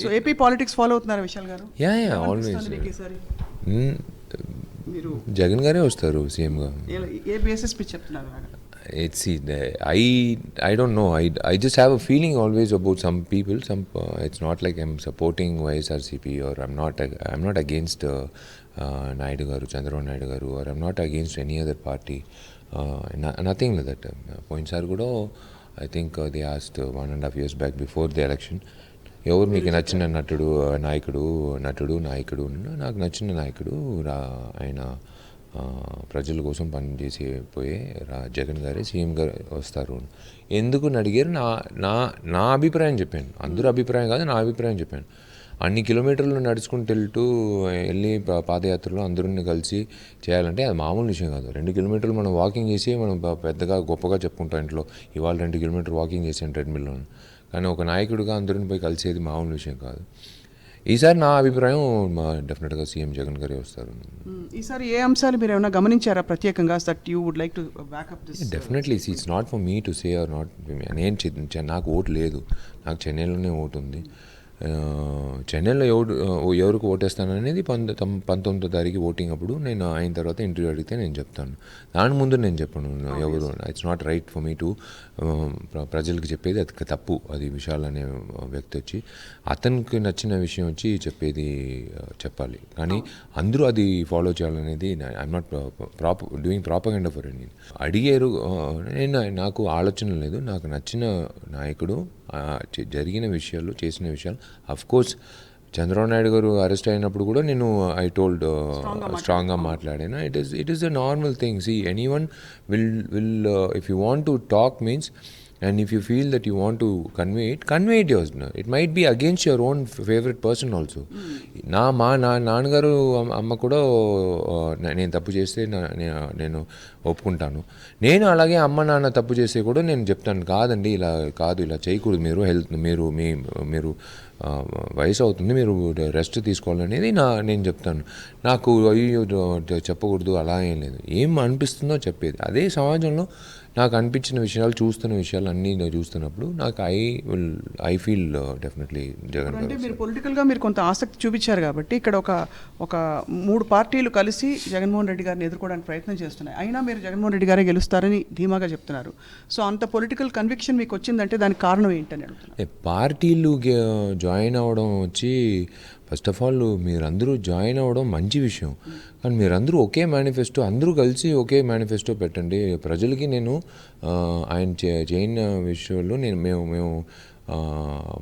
So AP politics follow అవుతున్నారు విశాల్ గారు? Yeah always. మీరు జగన్ గారే వస్తారు సీఎంగా. ఏ బేసిస్ మీద చెప్తున్నారు? It's I don't know. I just have a feeling always about some people. It's not like I'm supporting YSRCP or I'm not against Naidu garu, Chandrababu Naidu garu, or I'm not against any other party. Nothing like that. Pointsar kuda I think they asked 1.5 years back before the election. ఎవరు మీకు నచ్చిన నాయకుడు నాకు నచ్చిన నాయకుడు ఆయన ప్రజల కోసం పనిచేసిపోయే జగన్ గారే సీఎం గారు వస్తారు. ఎందుకు అడిగారు? నా అభిప్రాయం చెప్పాను. అందరూ అభిప్రాయం కాదు, నా అభిప్రాయం చెప్పాను. అన్ని కిలోమీటర్లు నడుచుకుంటూ వెళ్ళి పాదయాత్రలో అందరిని కలిసి చేయాలంటే అది మామూలు విషయం కాదు. 2 కిలోమీటర్లు మనం వాకింగ్ చేసి మనం పెద్దగా గొప్పగా చెప్పుకుంటాం ఇంట్లో, ఇవాళ 2 కిలోమీటర్లు వాకింగ్ చేసాను ట్రెడ్మిల్లో. కానీ ఒక నాయకుడిగా అందరిని పోయి కలిసేది మామూలు విషయం కాదు. ఈసారి నా అభిప్రాయం డెఫినెట్గా సీఎం జగన్ గారే వస్తారు. ఈసారి ఏ అంశాలు మీరు ఏమైనా గమనించారా ప్రత్యేకంగా that you would like to back up this? Definitely it's not for me to say or not. నాకు ఓటు లేదు, నాకు చెన్నైలోనే ఓటు ఉంది. చెన్నైలో ఎవరికి ఓటేస్తాననేది 19వ తారీఖు ఓటింగ్ అప్పుడు నేను అయిన తర్వాత ఇంటర్వ్యూ అడిగితే నేను చెప్తాను. దాని ముందు నేను చెప్పను ఎవరు. It's not right for me to ప్రజలకు చెప్పేది అది తప్పు. అది విశాల్ అనే వ్యక్తి వచ్చి అతనికి నచ్చిన విషయం వచ్చి చెప్పాలి. కానీ అందరూ అది ఫాలో చేయాలనేది I'm not doing propaganda for Indian. అడిగారు, నాకు ఆలోచన లేదు. నాకు నచ్చిన నాయకుడు జరిగిన విషయాలు, చేసిన విషయాలు. అఫ్కోర్స్ చంద్రబాబు నాయుడు గారు అరెస్ట్ అయినప్పుడు కూడా నేను ఐ టోల్డ్ స్ట్రాంగ్గా మాట్లాడాను. It is a normal thing. See anyone will if you want to talk means and if you feel that you want to convey it yours. It might be against your own favorite person also. నా నాన్నగారు అమ్మ కూడా నేను తప్పు చేస్తే నేను ఒప్పుకుంటాను. నేను అలాగే అమ్మ నాన్న తప్పు చేస్తే కూడా నేను చెప్తాను, కాదండి ఇలా కాదు, ఇలా చేయకూడదు, మీరు వయసు అవుతుంది, మీరు రెస్ట్ తీసుకోవాలనేది నేను చెప్తాను. నాకు అయ్యో చెప్పకూడదు అలా ఏం లేదు. ఏం అనిపిస్తుందో చెప్పేది. అదే సమాజంలో నాకు అనిపించిన విషయాలు, చూస్తున్న విషయాలు అన్నీ చూస్తున్నప్పుడు నాకు ఐ ఫీల్ డెఫినెట్లీ జగన్ గారు. అంటే మీరు పొలిటికల్గా మీరు కొంత ఆసక్తి చూపించారు కాబట్టి ఇక్కడ ఒక 3 పార్టీలు కలిసి జగన్మోహన్ రెడ్డి గారిని ఎదుర్కోవడానికి ప్రయత్నం చేస్తున్నాయి. అయినా మీరు జగన్మోహన్ రెడ్డి గారే గెలుస్తారని ధీమాగా చెప్తున్నారు. సో అంత పొలిటికల్ కన్విక్షన్ మీకు వచ్చిందంటే దానికి కారణం ఏంటని అడుగుతున్నారు. పార్టీలు జాయిన్ అవ్వడం వచ్చి ఫస్ట్ ఆఫ్ ఆల్ మీరందరూ జాయిన్ అవ్వడం మంచి విషయం. కానీ మీరందరూ ఒకే మేనిఫెస్టో, అందరూ కలిసి ఒకే మేనిఫెస్టో పెట్టండి. ప్రజలకి నేను ఆయన చేయని విషయంలో మేము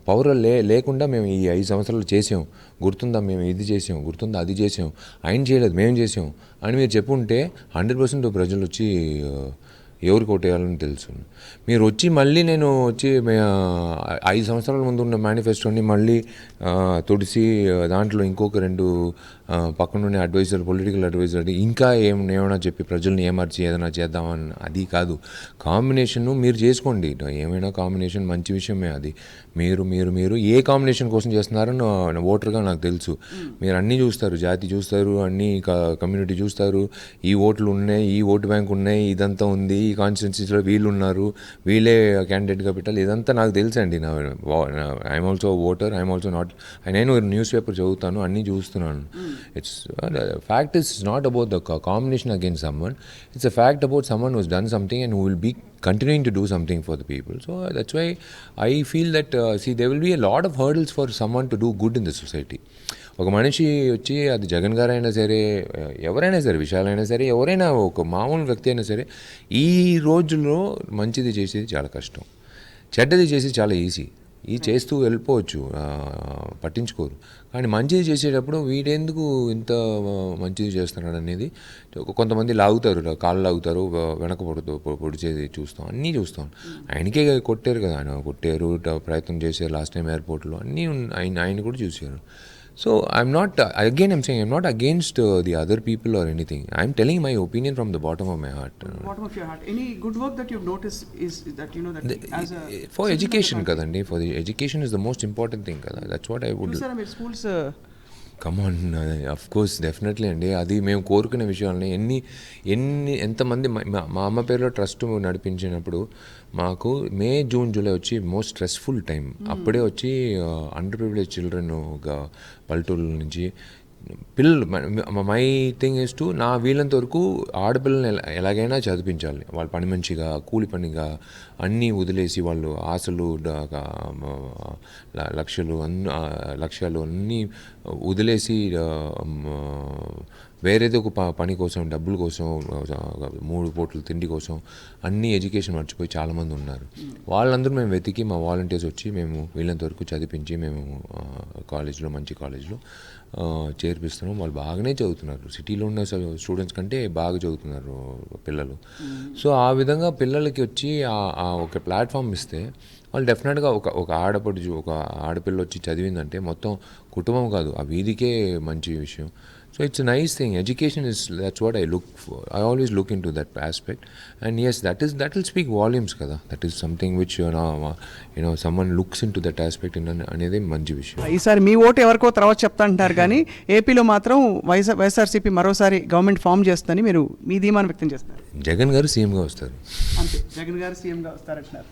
పౌరులు లేకుండా మేము ఈ 5 సంవత్సరాలు చేసాం, గుర్తుందా మేము ఇది చేసాం, గుర్తుందా అది చేసాం, ఆయన చేయలేదు మేము చేసాం అని మీరు చెప్పుంటే 100% ప్రజలు వచ్చి ఎవరికి ఓటేయాలని తెలుసు. మీరు వచ్చి మళ్ళీ నేను వచ్చి 5 సంవత్సరాల ముందు ఉన్న మేనిఫెస్టోని మళ్ళీ తుడిసి దాంట్లో ఇంకొక 2 పక్కనుండే పొలిటికల్ అడ్వైజర్ ఇంకా ఏమైనా చెప్పి ప్రజల్ని ఏమార్చి ఏదైనా చేద్దామని అది కాదు. కాంబినేషను మీరు చేసుకోండి, ఏమైనా కాంబినేషన్ మంచి విషయమే. అది మీరు ఏ కాంబినేషన్ కోసం చేస్తున్నారని ఓటర్గా నాకు తెలుసు. మీరు అన్నీ చూస్తారు, జాతి చూస్తారు, అన్ని కమ్యూనిటీ చూస్తారు, ఈ ఓట్లు ఉన్నాయి, ఈ ఓటు బ్యాంక్ ఉన్నాయి, ఇదంతా ఉంది, ఈ కాన్స్టిట్యున్సీలో వీళ్ళు ఉన్నారు, వీళ్ళే క్యాండిడేట్గా పెట్టాలి, ఇదంతా నాకు తెలుసు అండి. I'm also voter, I'm also not. నేను న్యూస్ పేపర్ చదువుతాను, అన్నీ చూస్తున్నాను. It's fact is not about the combination against someone. It's a fact about someone who's done something and who will be continuing to do something for the people. So that's why I feel that there will be a lot of hurdles for someone to do good in the society. ఒక మనిషి వచ్చి అది జగన్ గారు అయినా సరే, ఎవరైనా సరే, విశాల్ అయినా సరే, ఎవరైనా ఒక మామూలు వ్యక్తి అయినా సరే, ఈ రోజుల్లో మంచిది చేసేది చాలా కష్టం, చెడ్డది చేసేది చాలా ఈజీ. ఇది చేస్తూ వెళ్ళిపోవచ్చు, పట్టించుకోరు. కానీ మంచిది చేసేటప్పుడు వీడెందుకు ఇంత మంచిది చేస్తున్నాడు అనేది కొంతమంది లాగుతారు, కాళ్ళు లాగుతారు, వెనక పొడిచేది చూస్తాం, అన్నీ చూస్తాం. ఆయనకే కొట్టారు కదా, ఆయన కొట్టారు, ప్రయత్నం చేశారు లాస్ట్ టైం ఎయిర్పోర్ట్లో, అన్నీ ఆయన కూడా చూశారు. So I'm saying I'm not against the other people or anything. I'm telling my opinion from the bottom of my heart. Bottom of your heart. Any good work that you've noticed is that as a for education kadandi, for the education is the most important thing kada. That's what I would. Sir, schools come on of course definitely అండి. అది మేము కోరుకునే విషయాలని ఎంతమంది మా అమ్మ పేరులో trust నడిపించినప్పుడు మాకు మే, జూన్, జూలై వచ్చి మోస్ట్ స్ట్రెస్ఫుల్ టైం. అప్పుడే వచ్చి అండర్ ప్రివిలేజ్ చిల్డ్రన్ పల్లెటూళ్ళ నుంచి పిల్లలు మై థింగ్ ఇస్ టు నా వీళ్ళంత వరకు ఆడపిల్లల్ని ఎలాగైనా చదివించాలి. వాళ్ళు పని మంచిగా కూలి పనిగా అన్నీ వదిలేసి వాళ్ళు ఆశలు లక్ష్యాలు అన్నీ వదిలేసి వేరేదో ఒక పని కోసం, డబ్బుల కోసం, 3 పూటలు తిండి కోసం అన్నీ ఎడ్యుకేషన్ మర్చిపోయి చాలామంది ఉన్నారు. వాళ్ళందరూ మేము వెతికి మా వాలంటీర్స్ వచ్చి మేము వీళ్ళంత వరకు చదివించి మేము కాలేజ్లో మంచి కాలేజ్లో చేర్పిస్తున్నాం. వాళ్ళు బాగానే చదువుతున్నారు. సిటీలో ఉన్న స్టూడెంట్స్ కంటే బాగా చదువుతున్నారు పిల్లలు. సో ఆ విధంగా పిల్లలకి వచ్చి ఒక ప్లాట్ఫామ్ ఇస్తే వాళ్ళు డెఫినెట్గా ఒక ఆడపిల్ల వచ్చి చదివిందంటే మొత్తం కుటుంబం కాదు, ఆ వీధికే మంచి విషయం. So it's a nice thing. Education that's what I look for. I always look into that aspect. And yes, that will speak volumes kada. That is something which someone looks into that aspect అనేది మంచి విషయం. ఈసారి మీ vote ఎవరికో తర్వాత చెప్తా అంటారు కానీ ఏపీలో మాత్రం వైఎస్ఆర్సీపీ మరోసారి గవర్నమెంట్ ఫామ్ చేస్తుందని మీరు మీ ధీమాను వ్యక్తం చేస్తున్నారు. జగన్ గారు సీఎంగా వస్తారు. అంతే, జగన్ గారు సీఎంగా వస్తారంటున్నారు.